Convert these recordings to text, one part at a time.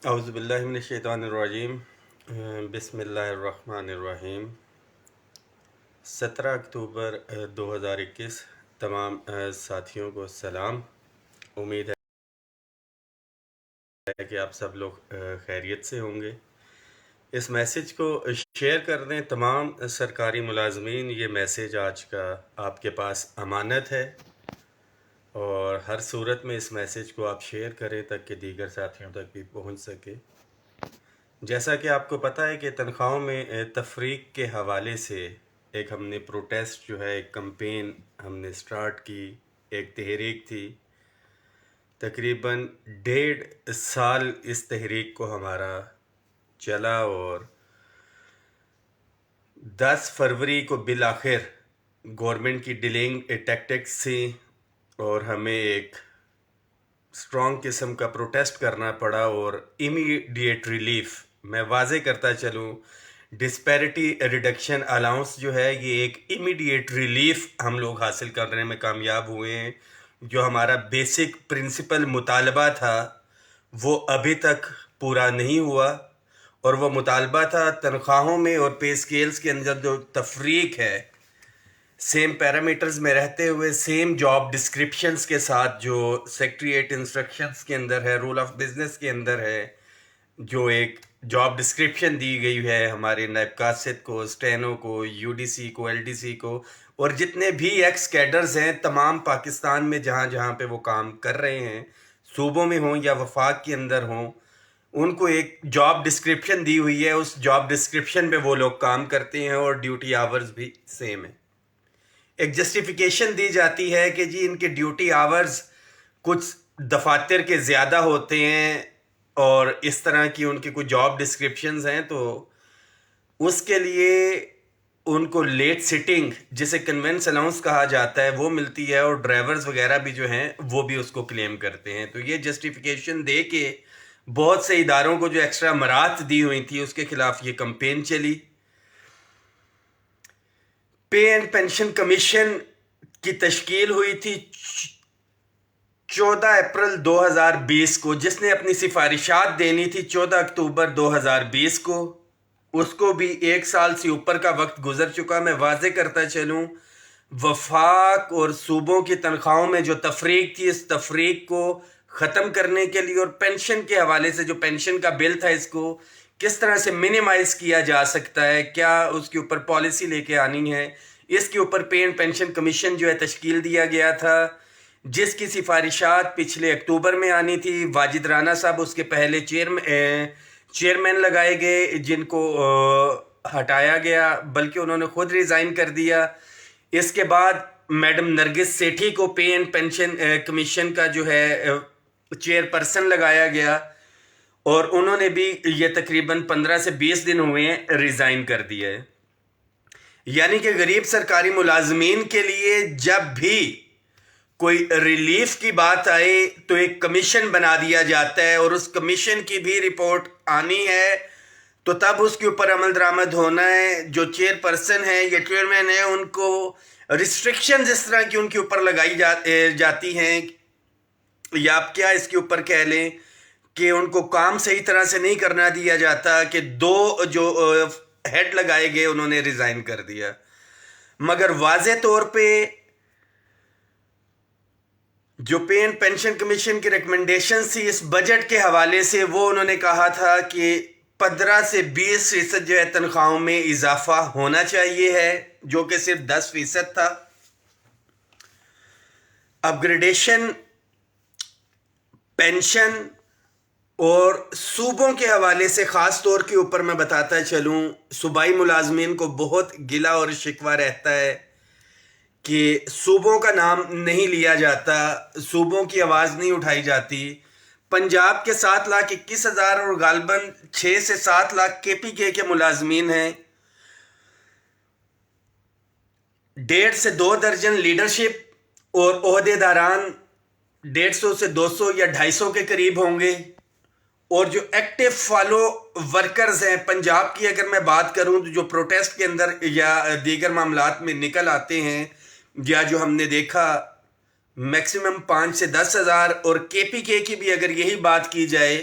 اعوذ باللہ من الشیطان الرجیم۔ بسم اللہ الرحمن الرحیم۔ 17 اکتوبر 2021 تمام ساتھیوں کو سلام۔ امید ہے کہ آپ سب لوگ خیریت سے ہوں گے۔ اس میسیج کو شیئر کر دیں تمام سرکاری ملازمین۔ یہ میسیج آج کا آپ کے پاس امانت ہے، اور ہر صورت میں اس میسیج کو آپ شیئر کریں تاکہ دیگر ساتھیوں تک بھی پہنچ سکے۔ جیسا کہ آپ کو پتہ ہے کہ تنخواہوں میں تفریق کے حوالے سے ایک ہم نے پروٹیسٹ جو ہے، ایک کمپین ہم نے سٹارٹ کی، ایک تحریک تھی۔ تقریباً 1.5 سال اس تحریک کو ہمارا چلا، اور 10 فروری کو بالآخر گورنمنٹ کی ڈیلنگ ٹیکٹکس تھی، اور ہمیں ایک اسٹرانگ قسم کا پروٹیسٹ کرنا پڑا۔ اور امیڈیٹ ریلیف، میں واضح کرتا چلوں، ڈسپیرٹی ریڈکشن الاؤنس جو ہے، یہ ایک امیڈیٹ ریلیف ہم لوگ حاصل کرنے میں کامیاب ہوئے ہیں۔ جو ہمارا بیسک پرنسپل مطالبہ تھا وہ ابھی تک پورا نہیں ہوا، اور وہ مطالبہ تھا تنخواہوں میں اور پے سکیلز کے اندر جو تفریق ہے، سیم پیرامیٹرز میں رہتے ہوئے سیم جاب ڈسکرپشنز کے ساتھ جو سیکریٹریٹ انسٹرکشنز کے اندر ہے، رول آف بزنس کے اندر ہے، جو ایک جاب ڈسکرپشن دی گئی ہے ہمارے نائب قاصد کو، اسٹینو کو، یو ڈی سی کو، ایل ڈی سی کو، اور جتنے بھی ایکس کیڈرز ہیں تمام پاکستان میں جہاں جہاں پہ وہ کام کر رہے ہیں، صوبوں میں ہوں یا وفاق کے اندر ہوں، ان کو ایک جاب ڈسکرپشن دی ہوئی ہے۔ اس جاب ڈسکرپشن پہ وہ لوگ کام کرتے ہیں، اور ڈیوٹی آورز بھی سیم ہیں۔ ایک جسٹیفیکیشن دی جاتی ہے کہ جی ان کے ڈیوٹی آورز کچھ دفاتر کے زیادہ ہوتے ہیں، اور اس طرح کی ان کے کچھ جاب ڈسکرپشنز ہیں، تو اس کے لیے ان کو لیٹ سٹنگ، جسے کنوینس الاؤنس کہا جاتا ہے، وہ ملتی ہے، اور ڈرائیورز وغیرہ بھی جو ہیں وہ بھی اس کو کلیم کرتے ہیں۔ تو یہ جسٹیفیکیشن دے کے بہت سے اداروں کو جو ایکسٹرا مراعات دی ہوئی تھی اس کے خلاف یہ کمپین چلی۔ پے اینڈ پینشن کمیشن کی تشکیل ہوئی تھی 14 اپریل 2020 کو، جس نے اپنی سفارشات دینی تھی 14 اکتوبر 2020 کو۔ اس کو بھی 1 سال سے اوپر کا وقت گزر چکا۔ میں واضح کرتا چلوں، وفاق اور صوبوں کی تنخواہوں میں جو تفریق تھی، اس تفریق کو ختم کرنے کے لیے، اور پینشن کے حوالے سے جو پینشن کا بل تھا، اس کو کس طرح سے منیمائز کیا جا سکتا ہے، کیا اس کے اوپر پالیسی لے کے آنی ہے، اس کے اوپر پے اینڈ پینشن کمیشن جو ہے تشکیل دیا گیا تھا، جس کی سفارشات پچھلے اکتوبر میں آنی تھی۔ واجد رانا صاحب اس کے پہلے چیئرمین لگائے گئے، جن کو ہٹایا گیا، بلکہ انہوں نے خود ریزائن کر دیا۔ اس کے بعد میڈم نرگس سیٹھی کو پے اینڈ پینشن کمیشن کا جو ہے چیئر پرسن لگایا گیا، اور انہوں نے بھی یہ تقریباً 15 سے 20 دن ہوئے ہیں ریزائن کر دیا ہے۔ یعنی کہ غریب سرکاری ملازمین کے لیے جب بھی کوئی ریلیف کی بات آئے تو ایک کمیشن بنا دیا جاتا ہے، اور اس کمیشن کی بھی رپورٹ آنی ہے، تو تب اس کے اوپر عمل درآمد ہونا ہے۔ جو چیئر پرسن ہے یا چیئرمین ہے، ان کو ریسٹرکشنز اس طرح کی ان کے اوپر لگائی جاتی ہیں، یا آپ کیا اس کے اوپر کہہ لیں کہ ان کو کام صحیح طرح سے نہیں کرنا دیا جاتا، کہ 2 جو ہیڈ لگائے گئے انہوں نے ریزائن کر دیا۔ مگر واضح طور پہ جو پے اینڈ پینشن کمیشن کی ریکمنڈیشن تھی اس بجٹ کے حوالے سے، وہ انہوں نے کہا تھا کہ 15 سے 20% جو ہے تنخواہوں میں اضافہ ہونا چاہیے ہے، جو کہ صرف 10% تھا۔ اپ گریڈیشن، پینشن اور صوبوں کے حوالے سے خاص طور کے اوپر میں بتاتا چلوں، صوبائی ملازمین کو بہت گلہ اور شکوہ رہتا ہے کہ صوبوں کا نام نہیں لیا جاتا، صوبوں کی آواز نہیں اٹھائی جاتی۔ پنجاب کے 7,21,000 اور غالباً 6 سے 7 لاکھ کے پی کے ملازمین ہیں۔ 1.5 سے 2 درجن لیڈرشپ اور عہدے داران 150 سے 200 یا 250 کے قریب ہوں گے، اور جو ایکٹیو فالو ورکرز ہیں پنجاب کی اگر میں بات کروں، تو جو پروٹیسٹ کے اندر یا دیگر معاملات میں نکل آتے ہیں، یا جو ہم نے دیکھا میکسیمم 5 سے 10 ہزار، اور کے پی کے کی بھی اگر یہی بات کی جائے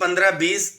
15, 20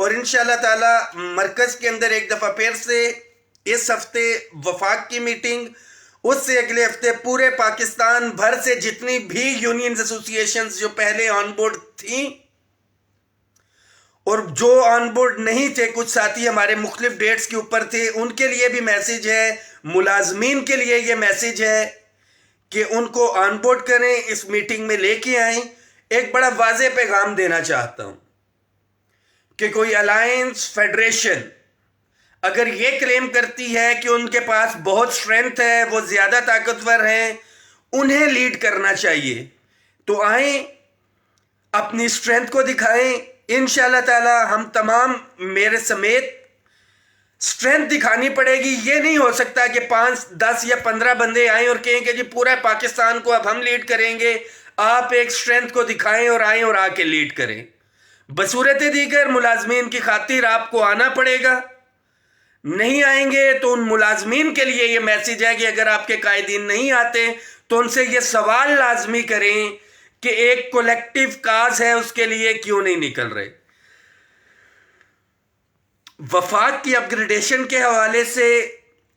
اور انشاءاللہ تعالی مرکز کے اندر ایک دفعہ پھر سے اس ہفتے وفاق کی میٹنگ، اس سے اگلے ہفتے پورے پاکستان بھر سے جتنی بھی یونینز ایسوسیشنز جو پہلے آن بورڈ تھیں اور جو آن بورڈ نہیں تھے، کچھ ساتھی ہمارے مختلف ڈیٹس کے اوپر تھے، ان کے لیے بھی میسیج ہے، ملازمین کے لیے یہ میسیج ہے کہ ان کو آن بورڈ کریں، اس میٹنگ میں لے کے آئیں۔ ایک بڑا واضح پیغام دینا چاہتا ہوں کہ کوئی الائنس، فیڈریشن اگر یہ کلیم کرتی ہے کہ ان کے پاس بہت سٹرینتھ ہے، وہ زیادہ طاقتور ہیں، انہیں لیڈ کرنا چاہیے، تو آئیں اپنی سٹرینتھ کو دکھائیں۔ انشاءاللہ تعالی ہم تمام، میرے سمیت، سٹرینتھ دکھانی پڑے گی۔ یہ نہیں ہو سکتا کہ 5، 10 یا 15 بندے آئیں اور کہیں کہ جی پورا پاکستان کو اب ہم لیڈ کریں گے۔ آپ ایک سٹرینتھ کو دکھائیں اور آئیں اور آ کے لیڈ کریں۔ بصورت دیگر ملازمین کی خاطر آپ کو آنا پڑے گا، نہیں آئیں گے تو ان ملازمین کے لیے یہ میسیج ہے کہ اگر آپ کے قائدین نہیں آتے تو ان سے یہ سوال لازمی کریں کہ ایک کولیکٹیو کاز ہے، اس کے لیے کیوں نہیں نکل رہے۔ وفاق کی اپ گریڈیشن کے حوالے سے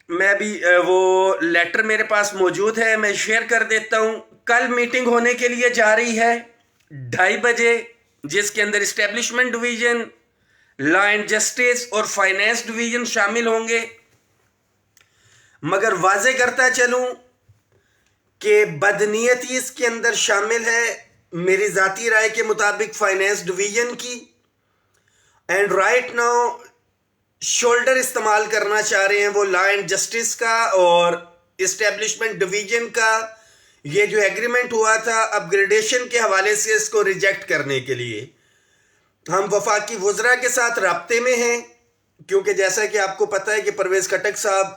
میں بھی وہ لیٹر میرے پاس موجود ہے، میں شیئر کر دیتا ہوں۔ کل میٹنگ ہونے کے لیے جا رہی ہے 2:30 بجے، جس کے اندر establishment division, law and justice اور فائنینس ڈویژن شامل ہوں گے، مگر واضح کرتا چلوں کہ بدنیتی اس کے اندر شامل ہے میری ذاتی رائے کے مطابق فائنینس ڈویژن کی، اینڈ رائٹ ناؤ شولڈر استعمال کرنا چاہ رہے ہیں وہ لا اینڈ جسٹس کا اور اسٹیبلشمنٹ ڈویژن کا۔ یہ جو ایگریمنٹ ہوا تھا اپ گریڈیشن کے حوالے سے، اس کو ریجیکٹ کرنے کے لیے ہم وفاقی وزراء کے ساتھ رابطے میں ہیں، کیونکہ جیسا کہ آپ کو پتہ ہے کہ پرویز خٹک صاحب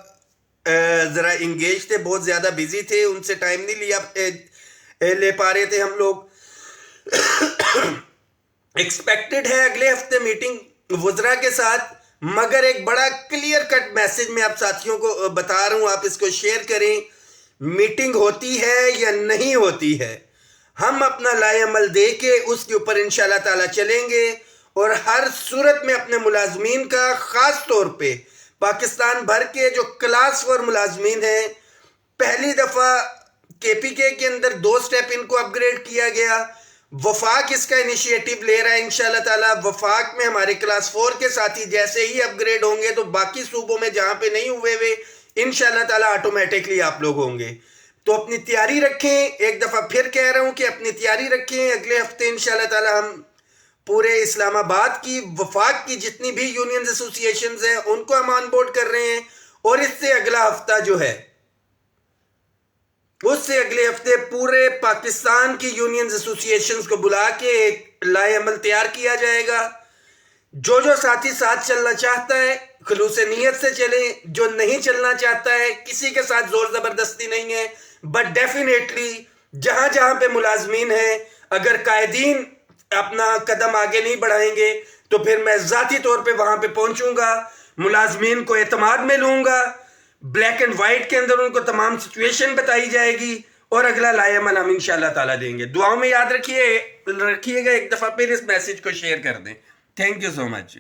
ذرا انگیج تھے، بہت زیادہ بیزی تھے، ان سے ٹائم نہیں لے پا رہے تھے ہم لوگ۔ ایکسپیکٹڈ ہے اگلے ہفتے میٹنگ وزراء کے ساتھ، مگر ایک بڑا کلیئر کٹ میسج میں آپ ساتھیوں کو بتا رہا ہوں، آپ اس کو شیئر کریں۔ میٹنگ ہوتی ہے یا نہیں ہوتی ہے، ہم اپنا لائے عمل دے کے اس کے اوپر انشاءاللہ تعالی چلیں گے، اور ہر صورت میں اپنے ملازمین کا، خاص طور پہ پاکستان بھر کے جو کلاس 4 ملازمین ہیں، پہلی دفعہ کے پی کے اندر 2 سٹیپ ان کو اپ گریڈ کیا گیا، وفاق اس کا انیشیٹو لے رہا ہے انشاءاللہ تعالی۔ وفاق میں ہمارے کلاس 4 کے ساتھی جیسے ہی اپ گریڈ ہوں گے تو باقی صوبوں میں جہاں پہ نہیں ہوئے انشاءاللہ تعالی آٹومیٹکلی آپ لوگ ہوں گے۔ تو اپنی تیاری رکھیں، ایک دفعہ پھر کہہ رہا ہوں کہ اپنی تیاری رکھیں۔ اگلے ہفتے انشاءاللہ تعالی ہم پورے اسلام آباد کی وفاق کی جتنی بھی یونینز ایسوسیشنز ہیں ان کو ہم آن بورڈ کر رہے ہیں، اور اس سے اگلا ہفتہ جو ہے، اس سے اگلے ہفتے پورے پاکستان کی یونینز ایسوسیشنز کو بلا کے ایک لائے عمل تیار کیا جائے گا۔ جو ساتھی ساتھ چلنا چاہتا ہے خلوص نیت سے چلیں، جو نہیں چلنا چاہتا ہے کسی کے ساتھ زور زبردستی نہیں ہے، بٹ ڈیفینیٹلی جہاں جہاں پہ ملازمین ہیں، اگر قائدین اپنا قدم آگے نہیں بڑھائیں گے تو پھر میں ذاتی طور پہ وہاں پہ پہنچوں گا، ملازمین کو اعتماد میں لوں گا، بلیک اینڈ وائٹ کے اندر ان کو تمام سچویشن بتائی جائے گی، اور اگلا لائے عمل ہم انشاءاللہ تعالیٰ دیں گے۔ دعاؤں میں یاد رکھیے گا، ایک دفعہ پھر اس میسیج کو شیئر کر دیں۔ Thank you so much.